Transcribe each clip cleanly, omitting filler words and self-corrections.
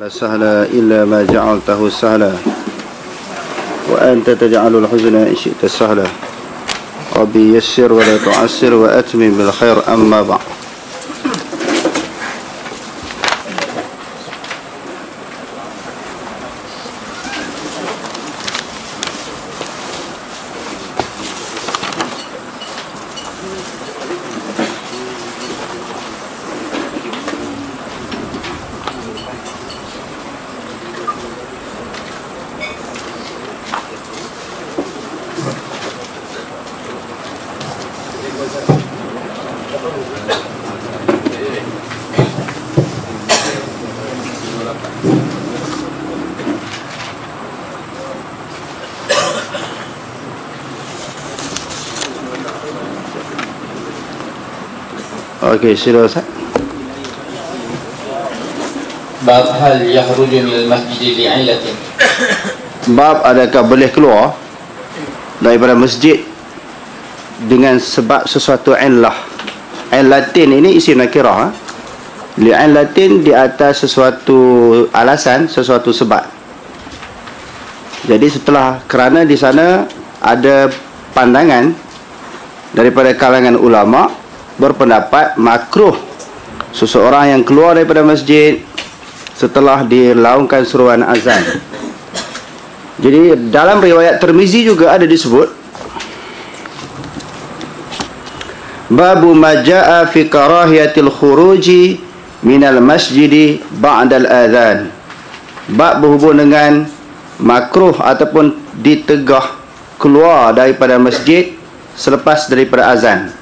ولا سهل إلا ما جعلته سهلا وأنت تجعل الحزن إن شئت سهلا ربي يسر ولا تعسر وأتمم بالخير أما بعد. Okey, sila Ustaz. Bab hal yakhruju minal masjid li'illatin. Bab adakah boleh keluar daripada masjid dengan sebab sesuatu illah. Illatin ini isim nakirah. Li'illatin di atas sesuatu alasan, sesuatu sebab. Jadi setelah kerana di sana ada pandangan daripada kalangan ulama berpendapat makruh seseorang yang keluar daripada masjid setelah dilaungkan seruan azan. Jadi dalam riwayat Tirmizi juga ada disebut babu majaa fi karahiyatil khuruji minal masjidi ba'dal adzan. Bab berhubung dengan makruh ataupun ditegah keluar daripada masjid selepas daripada azan.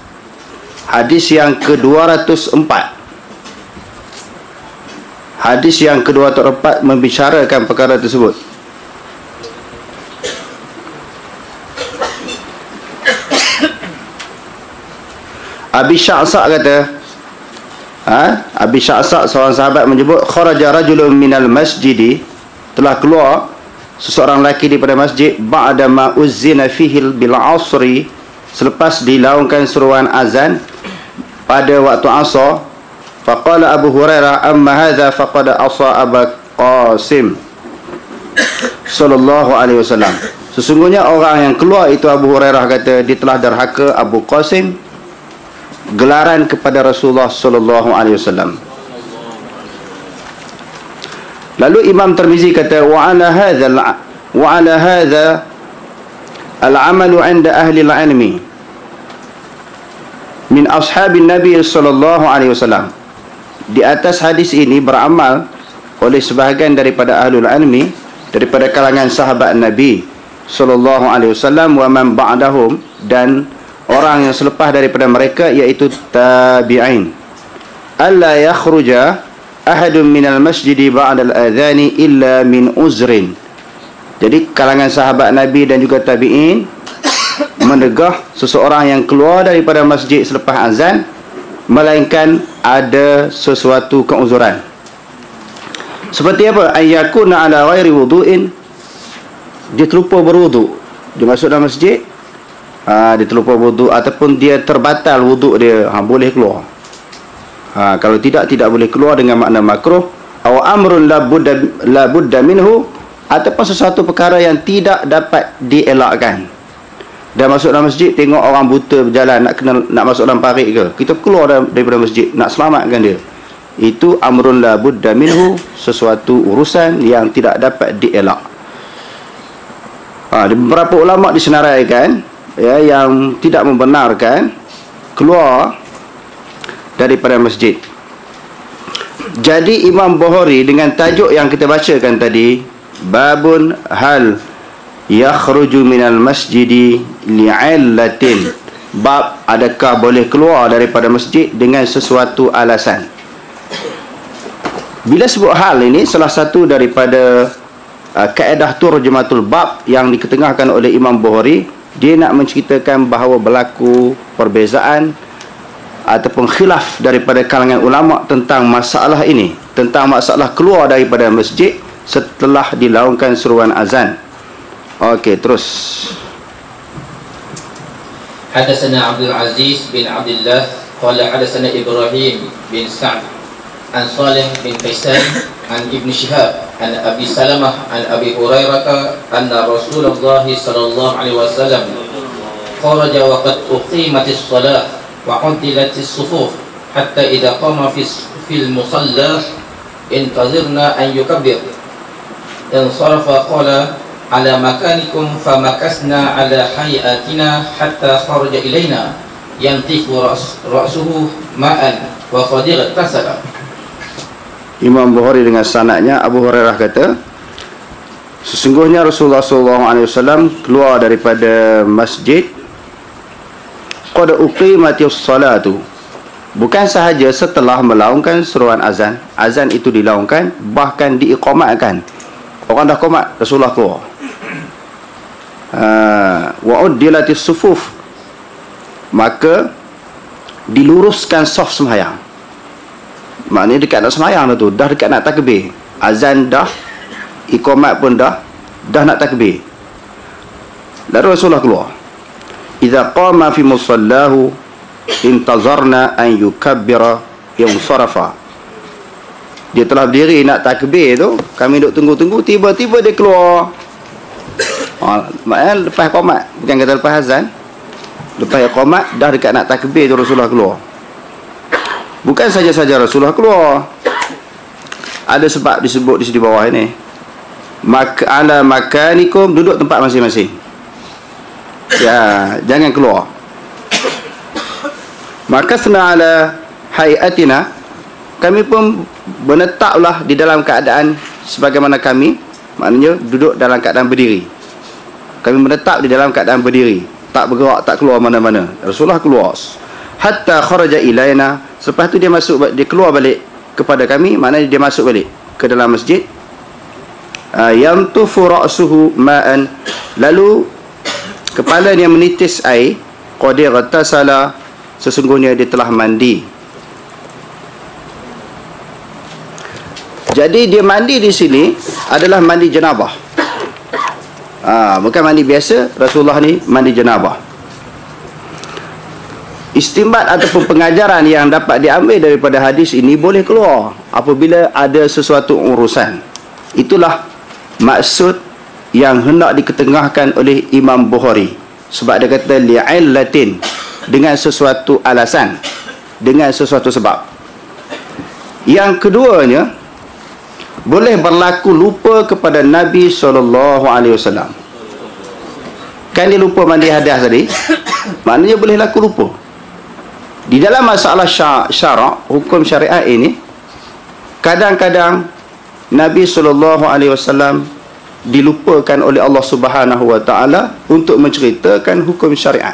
Hadis yang ke-204. Hadis yang ke-204 membicarakan perkara tersebut. Abi Sya'sa kata, Abi Sya'sa seorang sahabat menyebut kharaja rajulun minal masjidi, telah keluar seseorang lelaki daripada masjid ba'da ma uzzina fihi bil asri, selepas dilaungkan seruan azan pada waktu asar. Faqala Abu Hurairah amma hadza faqad asa Aba Qasim sallallahu alaihi wasallam. Sesungguhnya orang yang keluar itu, Abu Hurairah kata, dia telah derhaka Abu Qasim, gelaran kepada Rasulullah sallallahu alaihi wasallam. Lalu Imam Tirmizi kata wa ala hadza al-amalu 'inda ahli al-'ilmi min ashabin Nabi sallallahu alaihi wasallam. Di atas hadis ini beramal oleh sebahagian daripada ahlul ilmi daripada kalangan sahabat Nabi sallallahu alaihi wasallam wa man ba'dahum, dan orang yang selepas daripada mereka iaitu tabi'in. Alla yakhruja ahadun minal masjidi ba'dal adhani illa min uzrin. Jadi kalangan sahabat Nabi dan juga tabi'in menegah seseorang yang keluar daripada masjid selepas azan melainkan ada sesuatu keuzuran. Seperti apa? Ayyakuna ala ghairi wudu'in, dia terlupa berwuduk, dia masuk dalam masjid, dia terlupa wuduk, ataupun dia terbatal wuduk dia, boleh keluar. Kalau tidak boleh keluar dengan makna makruh. Aw amrun la budda minhu, ataupun sesuatu perkara yang tidak dapat dielakkan. Dah masuk dalam masjid, tengok orang buta berjalan nak masuk dalam parit ke, kita keluar daripada masjid nak selamatkan dia. Itu amrun la budda minhu, sesuatu urusan yang tidak dapat dielak. Beberapa ulama disenaraikan yang tidak membenarkan keluar daripada masjid. Jadi Imam Bukhari dengan tajuk yang kita bacakan tadi, babun hal yakhruju minal masjidi li'illatin, bab adakah boleh keluar daripada masjid dengan sesuatu alasan. Bila sebut hal ini, salah satu daripada kaedah turjumatul bab yang diketengahkan oleh Imam Bukhari, dia nak menceritakan bahawa berlaku perbezaan ataupun khilaf daripada kalangan ulama tentang masalah ini, tentang masalah keluar daripada masjid setelah dilaungkan seruan azan. Okey, terus. Hadatsana Abdul Aziz bin Abdullah qala hadatsana Ibrahim bin Sa'd عن صالح بن كيسان عن ابن شهاب عن أبي سلمة عن أبي هريرة أن رسول الله صلى الله عليه وسلم خرج وقد أقيمت الصلاة وعدلت الصفوف حتى إذا قام في المصلى انتظرنا أن يكبر انصرف قال على مكانكم فمكثنا على هيئاتنا حتى خرج إلينا ينطف رأسه ماء وقد اغتسل. Imam Bukhari dengan sanadnya, Abu Hurairah kata, sesungguhnya Rasulullah SAW keluar daripada masjid qad uqimatis salatu, bukan sahaja setelah melaungkan seruan azan. Azan itu dilaungkan, bahkan diiqamatkan. Orang dah qomat, Rasulullah keluar. Wa uddilatis sufuf, maka diluruskan saf sembahyang. Maknanya dekat nak sembahyang dah tu, dah dekat nak takbir. Azan dah, iqamat pun dah nak takbir. Lalu Rasulullah keluar. Idza qama fi musallahu intazarna an yukabbira yansarafa. Dia telah berdiri nak takbir tu, kami duk tunggu-tunggu, tiba-tiba dia keluar. Maknanya lepas iqamat, bukan kata lepas azan. Lepas iqamat dah dekat nak takbir tu Rasulullah keluar. Bukan saja-saja Rasulullah keluar, ada sebab disebut di sini bawah ini. Ala makanikum, duduk tempat masing-masing. Ya, jangan keluar. Makasna ala hayatina, kami pun menetaplah di dalam keadaan sebagaimana kami, maknanya duduk dalam keadaan berdiri. Kami menetap di dalam keadaan berdiri, tak bergerak, tak keluar mana-mana. Rasulullah keluar hatta kharaja ilaina, selepas tu dia keluar balik kepada kami, maknanya dia masuk balik ke dalam masjid. Yamtufu ra'suhu ma'an, lalu kepala dia menitis air. Qad ightasala, sesungguhnya dia telah mandi. Jadi dia mandi di sini adalah mandi janabah. Bukan mandi biasa. Rasulullah ni mandi janabah. Istinbat ataupun pengajaran yang dapat diambil daripada hadis ini boleh keluar apabila ada sesuatu urusan. Itulah maksud yang hendak diketengahkan oleh Imam Bukhari. Sebab dia kata li'illatin, dengan sesuatu alasan, dengan sesuatu sebab. Yang keduanya, boleh berlaku lupa kepada Nabi SAW. Kan dia lupa mandi hadas tadi, maknanya boleh laku lupa. Di dalam masalah syarak, hukum syariat ini, kadang-kadang Nabi SAW dilupakan oleh Allah Subhanahu Wa Taala untuk menceritakan hukum syariat.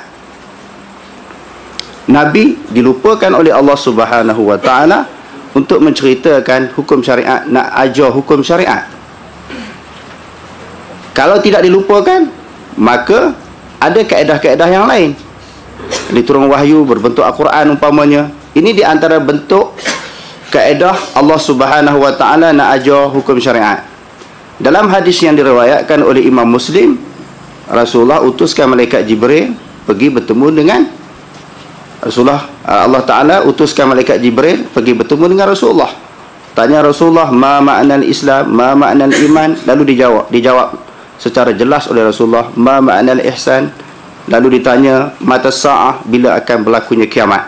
Nabi dilupakan oleh Allah Subhanahu Wa Taala untuk menceritakan hukum syariat, nak ajar hukum syariat. Kalau tidak dilupakan, maka ada kaedah-kaedah yang lain. Diturun wahyu berbentuk Al-Quran umpamanya. Ini di antara bentuk kaedah Allah Subhanahu Wa Taala nak ajar hukum syariat. Dalam hadis yang diriwayatkan oleh Imam Muslim, Rasulullah utuskan malaikat Jibril pergi bertemu dengan Rasulullah. Allah Ta'ala utuskan malaikat Jibril pergi bertemu dengan Rasulullah. Tanya Rasulullah, ma ma'nal Islam, ma ma'nal iman. Lalu dijawab secara jelas oleh Rasulullah, ma ma'nal ihsan. Lalu ditanya, mata sa'ah, bila akan berlakunya kiamat.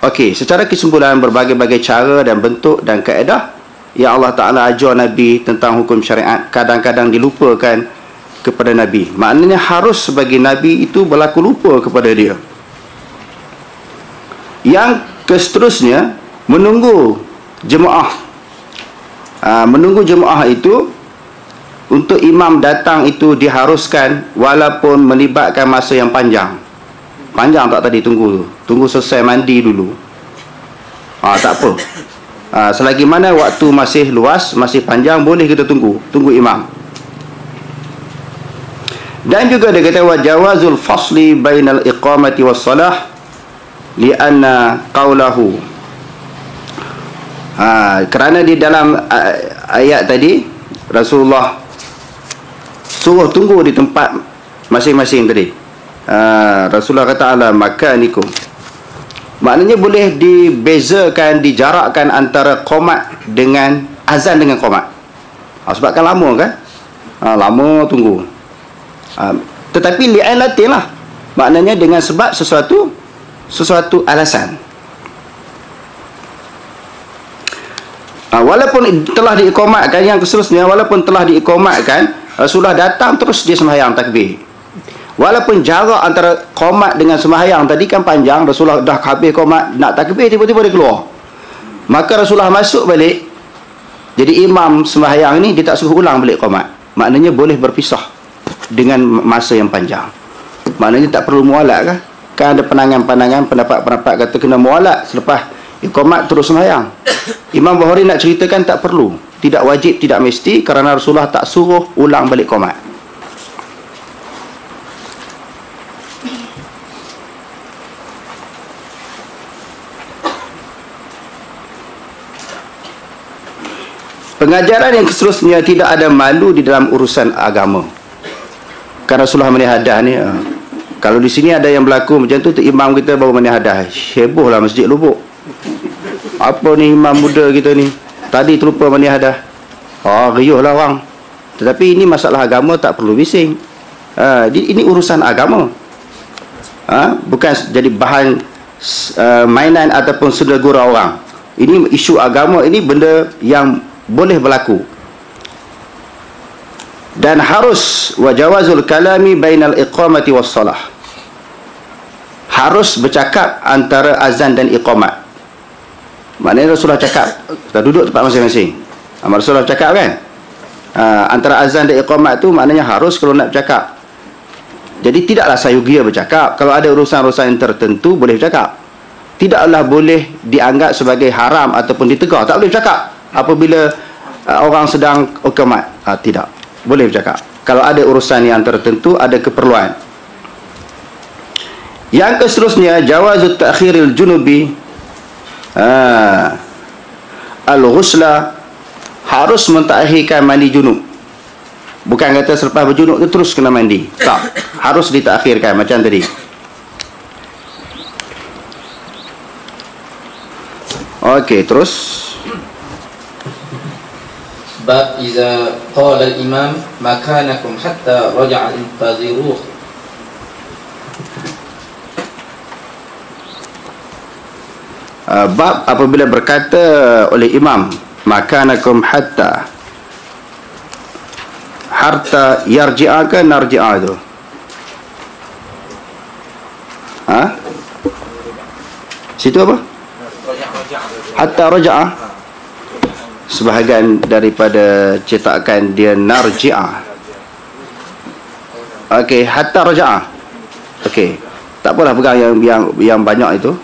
Okey, secara kesimpulan, berbagai-bagai cara dan bentuk dan kaedah yang Allah Ta'ala ajar Nabi tentang hukum syariat kadang-kadang dilupakan kepada Nabi. Maknanya harus bagi Nabi itu berlaku lupa kepada dia. Yang seterusnya, menunggu jemaah. Menunggu jemaah itu, untuk imam datang itu diharuskan walaupun melibatkan masa yang panjang. Panjang tak tadi tunggu selesai mandi dulu. Tak apa. Selagi mana waktu masih luas, masih panjang, boleh kita tunggu imam. Dan juga dia kata wa jawazul fasli bainal iqamati was salah lianna qawlahu. Kerana di dalam ayat tadi Rasulullah suruh tunggu di tempat masing-masing tadi. Rasulullah kata ala makanikum, Maknanya boleh dibezakan, dijarakkan antara qomat dengan azan dengan qomat. Sebab kan lama kan? Lama tunggu. Tetapi li'an latin lah. Maknanya dengan sebab sesuatu alasan. Walaupun telah diikomatkan, yang seterusnya, walaupun telah diikomatkan, Rasulullah datang terus dia sembahyang takbir. Walaupun jarak antara qomat dengan sembahyang tadi kan panjang, Rasulullah dah habis qomat nak takbir, tiba-tiba dia keluar. Maka Rasulullah masuk balik. Jadi imam sembahyang ni dia tak suruh ulang balik qomat. Maknanya boleh berpisah dengan masa yang panjang. Maknanya tak perlu mualat kan? Kan ada pandangan-pandangan, pendapat-pendapat kata kena mualat selepas iqamat terus sembahyang. Imam Bukhari nak ceritakan tak perlu, tidak wajib, tidak mesti, kerana Rasulullah tak suruh ulang balik qomat. Pengajaran yang seterusnya, tidak ada malu di dalam urusan agama. Kan Rasulullah menihadah ni, kalau di sini ada yang berlaku macam tu imam kita baru menihadah, heboh lah masjid Lubuk. Apa ni imam muda kita ni, tadi terlupa menihadah. Riuh lah orang. Tetapi ini masalah agama, tak perlu bising. Ini urusan agama. Bukan jadi bahan mainan ataupun sendagura orang. Ini isu agama, ini benda yang boleh berlaku. Dan harus wajawazul kalami bainal iqamati was salah. Harus bercakap antara azan dan iqamat. Maknanya Rasulullah cakap, kita duduk tempat masing-masing. Rasulullah cakap kan, antara azan dan iqamat tu maknanya harus kalau nak bercakap. Jadi tidaklah sayugia bercakap. Kalau ada urusan-urusan yang tertentu boleh bercakap. Tidaklah boleh dianggap sebagai haram ataupun ditegur. Tak boleh bercakap apabila orang sedang iqamat. Tidak boleh bercakap. Kalau ada urusan yang tertentu, ada keperluan. Yang seterusnya, jawazut ta'khiril junubi al-ghusla, harus mentakhirkan mandi junub. Bukan kata selepas berjunub tu terus kena mandi. Tak, harus ditakhirkan macam tadi. Okey, terus bab iza qala al-imam makanakum hatta raja'a intaziruh. Bab apabila berkata oleh imam makanakum hatta yarji'a ke narji'a tu, situ apa? Hatta raja'a. Sebahagian daripada cetakan dia narji'a. Okey, hatta raja'a. Okey, tak apalah pegang yang banyak itu.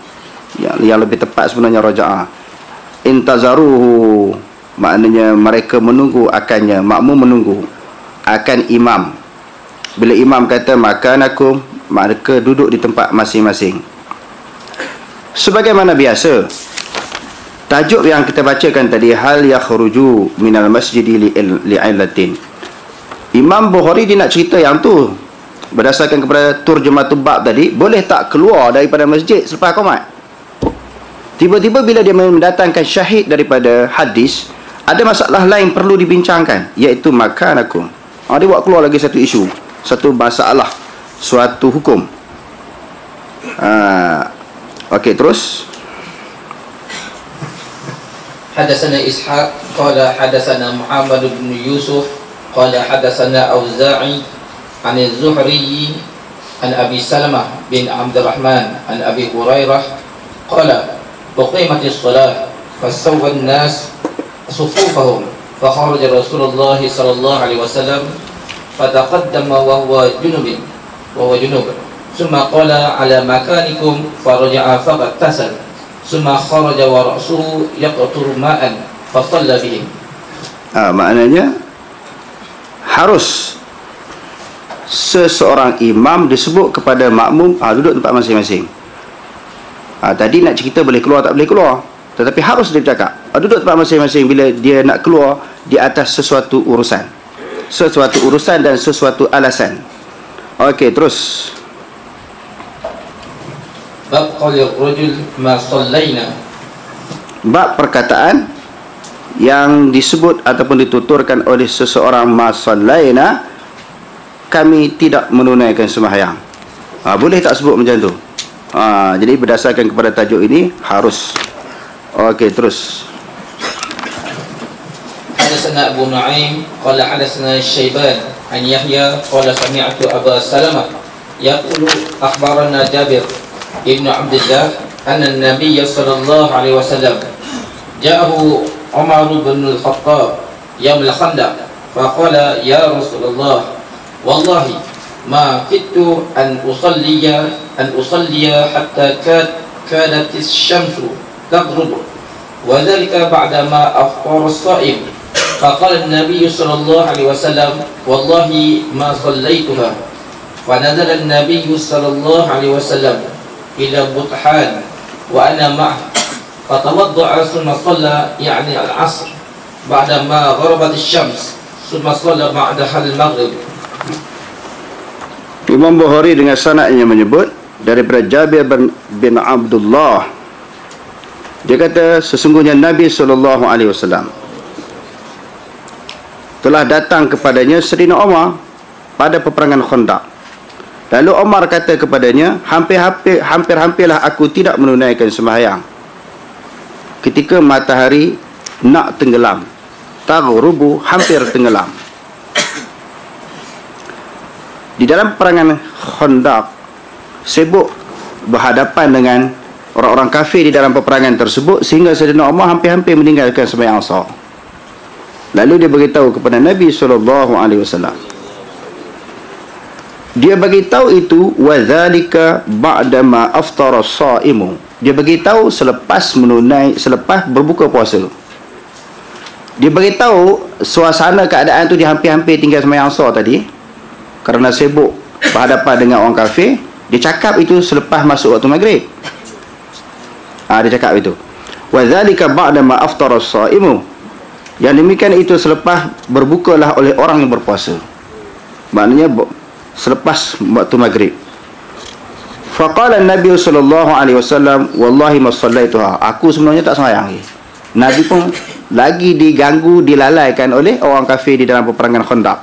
Yang lebih tepat sebenarnya raja'a. Intazaruhu, maknanya mereka menunggu akannya, makmum menunggu akan imam. Bila imam kata makanakum, mereka duduk di tempat masing-masing. Sebagaimana biasa, tajuk yang kita bacakan tadi, hal yakhruju minal masjidi li'illatin. Imam Bukhari dia nak cerita yang tu berdasarkan kepada turjumatul bab tadi. Boleh tak keluar daripada masjid selepas qomat? Tiba-tiba bila dia mendatangkan syahid daripada hadis, ada masalah lain perlu dibincangkan, iaitu makanakum. Dia buat keluar lagi satu isu, satu masalah, suatu hukum. Okey, terus. Hadatsana Ishaq qala hadatsana Muhammad bin Yusuf qala hadatsana Auza'i an Az-Zuhri an Abi Salamah bin Abdurrahman an Abi Hurairah qala uqimatis shalah fasawwa an-nas sufufahum fakharaja Rasulullah sallallahu alaihi wasallam fataqaddama wa huwa junub thumma qala ala makanikum faraja'a faqattasal thumma kharaja wa ra'suhu yaqtur ma'an fa shalla bihim. Maknanya harus seseorang imam disebut kepada makmum duduk tempat masing-masing. Tadi nak cerita boleh keluar tak boleh keluar, tetapi harus dia bercakap duduk tempat masing-masing bila dia nak keluar di atas sesuatu urusan dan sesuatu alasan. Okey, terus. Bab qawlir rajul ma sallaina. Bab perkataan yang disebut ataupun dituturkan oleh seseorang ma sallaina, kami tidak menunaikan sembahyang. Boleh tak sebut macam tu? Jadi berdasarkan kepada tajuk ini harus. Okey, terus. Hadatsana Abu Nu'aim qala hadatsana Syaiban an Yahya qala sami'tu Aba Salamah yaqulu akhbarana Jabir ibn Abdullah anna an-nabiy sallallahu alaihi wasallam ja'ahu Umar bin al-Khattab yawm al-Khandaq faqala ya Rasulullah wallahi ma kittu an usalliya hatta kadat asy-syamsu taghrub wa dhalika ba'da ma afṭara as-sha'im faqala an-nabiy sallallahu alaihi wasallam wallahi ma sallaituha fa nazala an-nabiy sallallahu alaihi wasallam ila Buthan wa ana ma'ah fatawadda'a thumma shalla ya'ni al-'asr ba'da ma gharabat asy-syams thumma shalla ba'daha al-maghrib. Imam Bukhari dengan sanadnya menyebut daripada Jabir bin Abdullah, dia kata sesungguhnya Nabi SAW telah datang kepadanya Sayyidina Umar pada peperangan Khandaq. Lalu Umar kata kepadanya, hampir-hampirlah aku tidak menunaikan sembahyang ketika matahari nak tenggelam. Taghrubu, hampir tenggelam. Di dalam peperangan Khandaq, sibuk berhadapan dengan orang-orang kafir di dalam peperangan tersebut, sehingga Sayyidina Umar hampir-hampir meninggalkan sembahyang asar. Lalu dia beritahu kepada Nabi SAW. Dia beritahu itu wadzalika ba'da ma aftara as-sha'imu. Dia beritahu selepas berbuka puasa. Dia beritahu suasana keadaan tu dia hampir-hampir tinggal sembahyang asar tadi kerana sibuk berhadapan dengan orang kafir. Dia cakap itu selepas masuk waktu maghrib. Dia cakap itu wadzalika ba'da ma aftara as-sha'imu. Yang demikian itu selepas berbukalah oleh orang yang berpuasa. Maknanya selepas waktu maghrib. Faqala Nabi sallallahu alaihi wasallam wallahi ma sallaituha. Aku sebenarnya tak sembahyang lagi. Nabi pun lagi diganggu, dilalaikan oleh orang kafir di dalam peperangan Khandaq.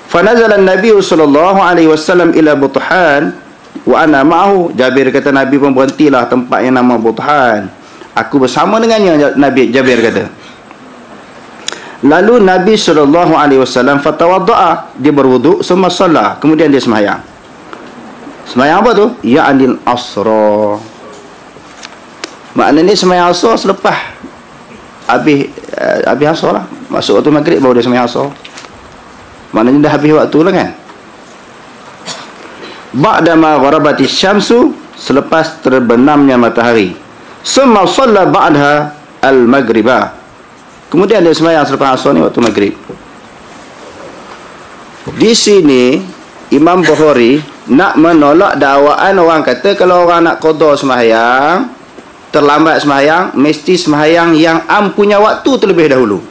Fa nazala Nabi sallallahu alaihi wasallam ila Buthan wa ana ma'ahu. Jabir kata Nabi pun berhentilah tempat yang nama Buthan. Aku bersama dengannya, Nabi Jabir kata. Lalu Nabi SAW fatawadda'a, dia berwuduk, semua salat, kemudian dia sembahyang. Sembahyang apa tu? Ya'nil asra. Maknanya sembahyang asar selepas habis asar lah. Masuk waktu maghrib baru dia sembahyang asar. Maknanya dah habis waktu lah kan. Ba'da ma gharabati syamsu, selepas terbenamnya matahari. Summa shalla ba'daha al-maghribah. Kemudian dia sembahyang selepas asar ni waktu maghrib. Di sini Imam Bukhari nak menolak dakwaan orang kata kalau orang nak qada sembahyang, terlambat sembahyang, mesti sembahyang yang punya waktu terlebih dahulu.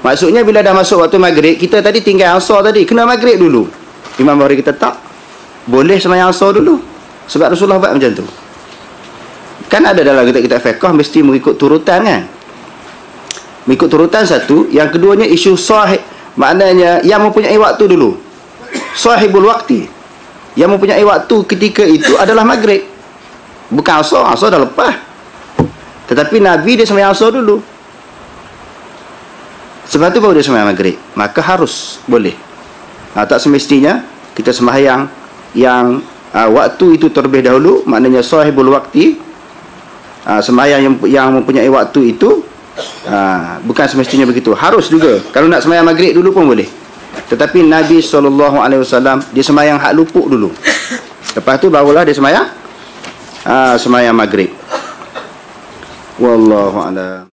Maksudnya bila dah masuk waktu maghrib, kita tadi tinggal asar tadi, kena maghrib dulu. Imam Bukhari kata tak, boleh sembahyang asar dulu. Sebab Rasulullah buat macam tu. Kan ada dalam kitab-kitab fiqh mesti mengikut turutan kan. Mengikut turutan satu. Yang keduanya isu sahih, maknanya yang mempunyai waktu dulu, sahibul waktu. Yang mempunyai waktu ketika itu adalah maghrib, bukan asar. Asar dah lepas. Tetapi Nabi dia sembahyang asar dulu, sebab tu baru dia sembahyang maghrib. Maka harus boleh. Tak semestinya kita sembahyang yang waktu itu terlebih dahulu, maknanya sahibul waktu. Sembahyang yang mempunyai waktu itu bukan semestinya begitu. Harus juga. Kalau nak sembahyang maghrib dulu pun boleh. Tetapi Nabi SAW dia sembahyang hak lupuk dulu. Lepas tu barulah dia sembahyang maghrib. Wallahu a'lam.